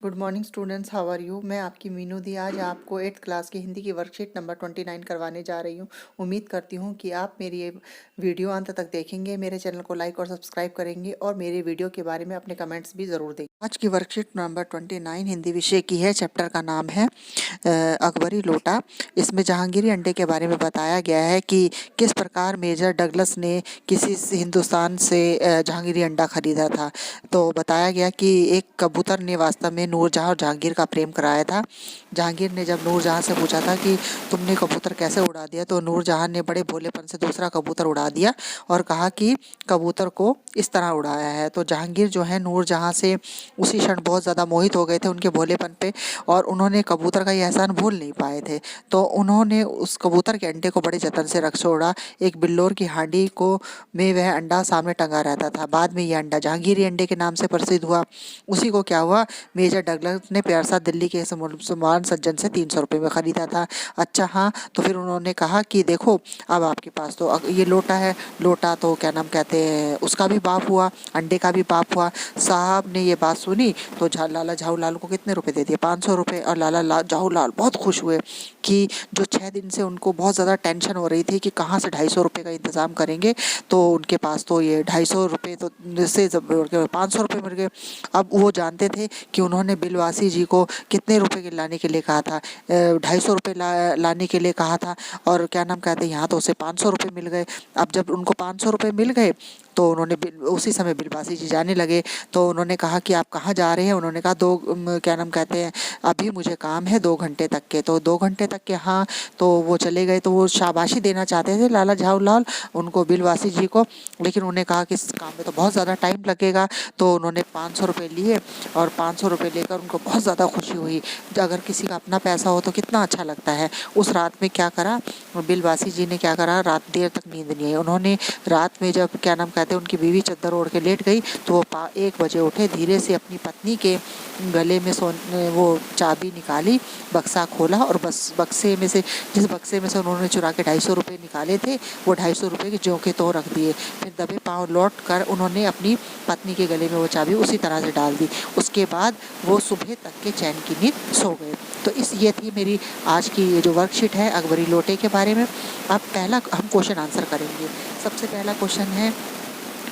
Good morning students, how are you. मैं आपकी मीनू दी आज आपको 8th क्लास की हिंदी की वर्कशीट नंबर 29 करवाने जा रही हूँ। उम्मीद करती हूँ कि आप मेरी ये वीडियो अंत तक देखेंगे, मेरे चैनल को लाइक और सब्सक्राइब करेंगे और मेरे वीडियो के बारे में अपने कमेंट्स भी ज़रूर दें। आज की वर्कशीट नंबर 29 हिंदी विषय की है। चैप्टर का नाम है अकबरी लोटा। इसमें जहांगीरी अंडे के बारे में बताया गया है कि किस प्रकार मेजर डगलस ने हिंदुस्तान से जहांगीरी अंडा खरीदा था। तो बताया गया कि एक कबूतर ने वास्तव में नूरजहां और जहांगीर का प्रेम कराया था। जहांगीर ने जब नूरजहां से पूछा था कि तुमने कबूतर कैसे उड़ा दिया, तो नूरजहां ने बड़े भोलेपन से दूसरा कबूतर उड़ा दिया और कहा कि कबूतर को इस तरह उड़ाया है। तो जहांगीर जो है नूरजहां से उसी क्षण बहुत ज़्यादा मोहित हो गए थे उनके भोलेपन पे, और उन्होंने कबूतर का ये एहसान भूल नहीं पाए थे। तो उन्होंने उस कबूतर के अंडे को बड़े जतन से रख छोड़ा। एक बिल्लोर की हांडी को में वह अंडा सामने टंगा रहता था। बाद में ये अंडा जहांगीरी अंडे के नाम से प्रसिद्ध हुआ। उसी को क्या हुआ, मेजर डगलस ने प्यार साथ दिल्ली के मुसलमान सज्जन से 300 रुपये में खरीदा था। अच्छा हाँ, तो फिर उन्होंने कहा कि देखो अब आपके पास तो ये लोटा है, लोटा तो क्या नाम कहते हैं उसका भी बाप हुआ, अंडे का भी बाप हुआ। साहब ने ये बात सुनी तो लाला झाऊलाल को कितने रुपए दे दिए, 500 रुपये। और झाऊलाल बहुत खुश हुए कि जो 6 दिन से उनको बहुत ज़्यादा टेंशन हो रही थी कि कहाँ से 250 रुपये का इंतज़ाम करेंगे, तो उनके पास तो ये 250 रुपये तो से 500 रुपये मिल गए। अब वो जानते थे कि उन्होंने बिलवासी जी को कितने रुपए के लाने के लिए कहा था, 250 रुपये लाने के लिए कहा था, और क्या नाम कहते हैं यहाँ तो उसे 500 रुपये मिल गए। अब जब उनको 500 रुपये मिल गए तो उन्होंने उसी समय बिलवासी जी जाने लगे। तो उन्होंने कहा कि आप कहाँ जा रहे हैं, उन्होंने कहा क्या नाम कहते हैं अभी मुझे काम है 2 घंटे तक के। तो 2 घंटे तक के, हाँ। तो वो चले गए। तो वो शाबाशी देना चाहते थे लाला झाऊलाल उनको, बिलवासी जी को, लेकिन उन्हें कहा कि इस काम में तो बहुत ज़्यादा टाइम लगेगा। तो उन्होंने 500 रुपये लिए और 500 रुपये लेकर उनको बहुत ज़्यादा खुशी हुई। अगर किसी का अपना पैसा हो तो कितना अच्छा लगता है। उस रात में क्या करा, बिलवासी जी ने क्या करा, रात देर तक नींद नहीं आई। उन्होंने रात में जब क्या नाम कहते हैं उनकी बीवी चद्दर ओढ़ के लेट गई तो वो 1 बजे उठे, धीरे से अपनी पत्नी के गले में वो चाबी निकाली, बक्सा खोला और बस बक्से में से जिस बक्से में से उन्होंने चुरा के 250 रुपये निकाले थे वो 250 रुपये के ज्यों के त्यों रख दिए। फिर दबे पाँव लौट कर उन्होंने अपनी पत्नी के गले में वो चाबी उसी तरह से डाल दी। उसके बाद वो सुबह तक के चैन की नींद सो गए। तो ये थी मेरी आज की ये जो वर्कशीट है अकबरी लोटे के बारे में। अब पहला हम क्वेश्चन आंसर करेंगे। सबसे पहला क्वेश्चन है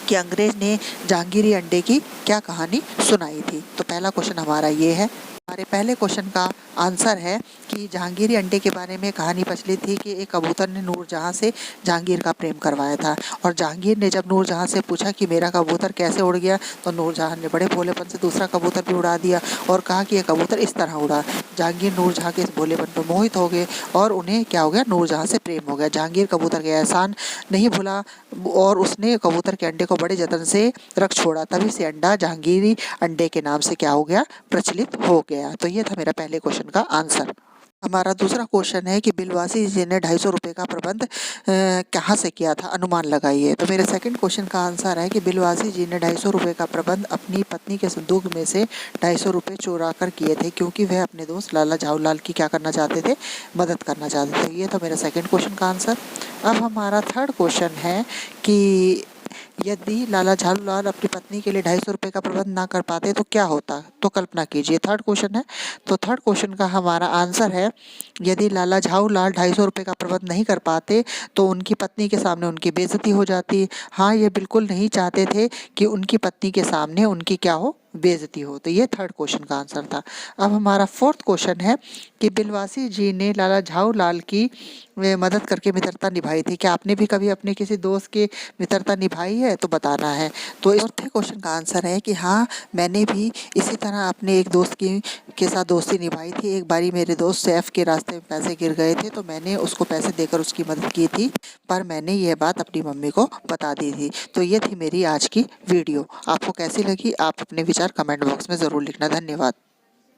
कि अंग्रेज ने जहांगीरी अंडे की क्या कहानी सुनाई थी। तो पहला क्वेश्चन हमारा ये है। हमारे पहले क्वेश्चन का आंसर है कि जहांगीरी अंडे के बारे में कहानी प्रचलित थी कि एक कबूतर ने नूरजहां से जहांगीर का प्रेम करवाया था, और जहांगीर ने जब नूरजहां से पूछा कि मेरा कबूतर कैसे उड़ गया, तो नूरजहां ने बड़े भोलेपन से दूसरा कबूतर भी उड़ा दिया और कहा कि यह कबूतर इस तरह उड़ा। जहांगीर नूरजहां के इस भोलेपन पर मोहित हो गए और उन्हें क्या हो गया, नूरजहां से प्रेम हो गया। जहांगीर कबूतर के एहसान नहीं भूला और उसने कबूतर के अंडे को बड़े जतन से रख छोड़ा। तभी से अंडा जहांगीरी अंडे के नाम से क्या हो गया, प्रचलित हो गया। तो ये था मेरा पहले क्वेश्चन का आंसर। हमारा दूसरा क्वेश्चन है कि बिलवासी जी ने 250 रुपये का प्रबंध कहाँ से किया था, अनुमान लगाइए। तो मेरे सेकंड क्वेश्चन का आंसर है कि बिलवासी जी ने 250 रुपये का प्रबंध अपनी पत्नी के संदूक में से 250 रुपये चुरा कर किए थे, क्योंकि वह अपने दोस्त लाला झाऊलाल की क्या करना चाहते थे, मदद करना चाहते थे। ये था मेरा सेकंड क्वेश्चन का आंसर। अब हमारा थर्ड क्वेश्चन है कि यदि लाला झाऊलाल अपनी पत्नी के लिए 250 रुपये का प्रबंध ना कर पाते तो क्या होता, तो कल्पना कीजिए। थर्ड क्वेश्चन है। तो थर्ड क्वेश्चन का हमारा आंसर है, यदि लाला झाऊलाल 250 रुपये का प्रबंध नहीं कर पाते तो उनकी पत्नी के सामने उनकी बेइज्जती हो जाती। हाँ, ये बिल्कुल नहीं चाहते थे कि उनकी पत्नी के सामने उनकी क्या हो, बेइज्जती हो। तो ये थर्ड क्वेश्चन का आंसर था। अब हमारा फोर्थ क्वेश्चन है कि बिलवासी जी ने लाला झाऊलाल की मदद करके मित्रता निभाई थी। क्या आपने भी कभी अपने किसी दोस्त की मित्रता निभाई है, तो बताना है। तो चौथे क्वेश्चन का आंसर है कि हाँ, मैंने भी इसी तरह अपने एक दोस्त के साथ दोस्ती निभाई थी। एक बारी मेरे दोस्त सैफ के रास्ते में पैसे गिर गए थे तो मैंने उसको पैसे देकर उसकी मदद की थी, पर मैंने यह बात अपनी मम्मी को बता दी थी। तो ये थी मेरी आज की वीडियो। आपको कैसी लगी, आप अपने विचार कमेंट बॉक्स में ज़रूर लिखना। धन्यवाद।